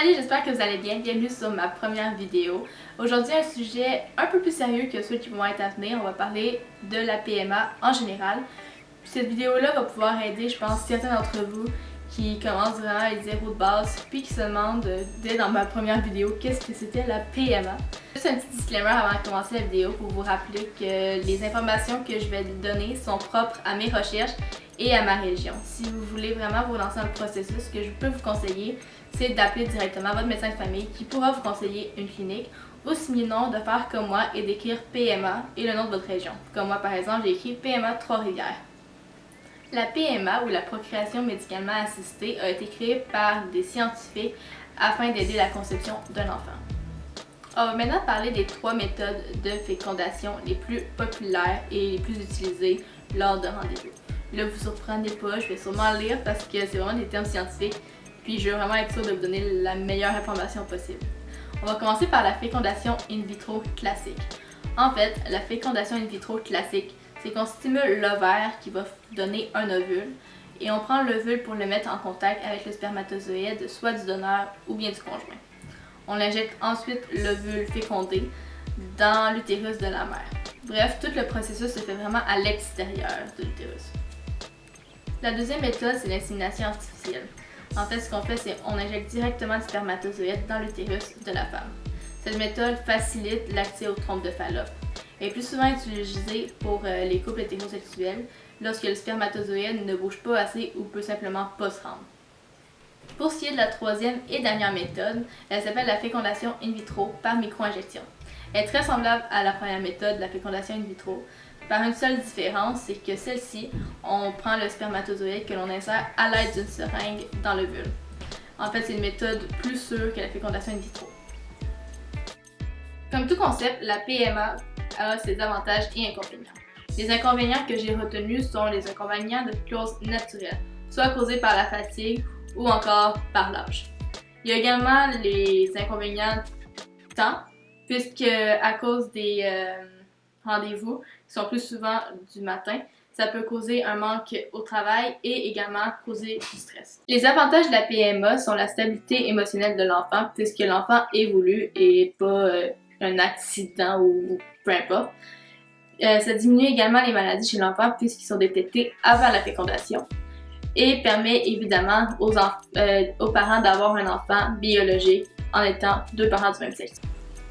Salut, j'espère que vous allez bien. Bienvenue sur ma première vidéo. Aujourd'hui, un sujet un peu plus sérieux que ceux qui vont être à venir. On va parler de la PMA en général. Cette vidéo-là va pouvoir aider, je pense, certains d'entre vous qui commencent vraiment avec zéro de base puis qui se demandent dès dans ma première vidéo qu'est-ce que c'était la PMA. Juste un petit disclaimer avant de commencer la vidéo pour vous rappeler que les informations que je vais donner sont propres à mes recherches et à ma région. Si vous voulez vraiment vous lancer dans le processus, ce que je peux vous conseiller, c'est d'appeler directement votre médecin de famille qui pourra vous conseiller une clinique, ou sinon de faire comme moi et d'écrire PMA et le nom de votre région. Comme moi par exemple, j'ai écrit PMA Trois-Rivières. La PMA ou la procréation médicalement assistée a été créée par des scientifiques afin d'aider la conception d'un enfant. On va maintenant parler des 3 méthodes de fécondation les plus populaires et les plus utilisées lors de rendez-vous. Là, vous surprenez pas, je vais sûrement lire parce que c'est vraiment des termes scientifiques, puis je veux vraiment être sûre de vous donner la meilleure information possible. On va commencer par la fécondation in vitro classique. En fait, la fécondation in vitro classique, c'est qu'on stimule l'ovaire qui va donner un ovule et on prend l'ovule pour le mettre en contact avec le spermatozoïde, soit du donneur ou bien du conjoint. On injecte ensuite l'ovule fécondé dans l'utérus de la mère. Bref, tout le processus se fait vraiment à l'extérieur de l'utérus. La deuxième méthode, c'est l'insémination artificielle. En fait, ce qu'on fait, c'est qu'on injecte directement du spermatozoïde dans l'utérus de la femme. Cette méthode facilite l'accès aux trompes de Fallope. Elle est plus souvent utilisée pour les couples hétérosexuels lorsque le spermatozoïde ne bouge pas assez ou peut simplement pas se rendre. Pour ce qui est de la troisième et dernière méthode, elle s'appelle la fécondation in vitro par micro-injection. Elle est très semblable à la première méthode, la fécondation in vitro, par une seule différence, c'est que celle-ci, on prend le spermatozoïde que l'on insère à l'aide d'une seringue dans l'ovule. En fait, c'est une méthode plus sûre que la fécondation in vitro. Comme tout concept, la PMA a ses avantages et inconvénients. Les inconvénients que j'ai retenus sont les inconvénients de cause naturelle, soit causés par la fatigue ou encore par l'âge. Il y a également les inconvénients temps, puisque à cause des rendez-vous qui sont plus souvent du matin, ça peut causer un manque au travail et également causer du stress. Les avantages de la PMA sont la stabilité émotionnelle de l'enfant, puisque l'enfant est voulu et pas un accident ou peu importe. Ça diminue également les maladies chez l'enfant puisqu'ils sont détectés avant la fécondation et permet évidemment aux parents d'avoir un enfant biologique en étant 2 parents du même sexe.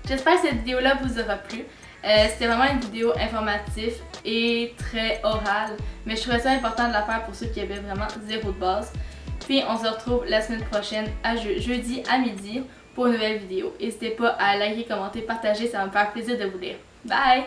J'espère que cette vidéo-là vous aura plu. C'était vraiment une vidéo informative et très orale, mais je trouvais ça important de la faire pour ceux qui avaient vraiment zéro de base. Puis on se retrouve la semaine prochaine à jeudi à midi pour une nouvelle vidéo. N'hésitez pas à liker, commenter, partager, ça va me faire plaisir de vous lire. Bye!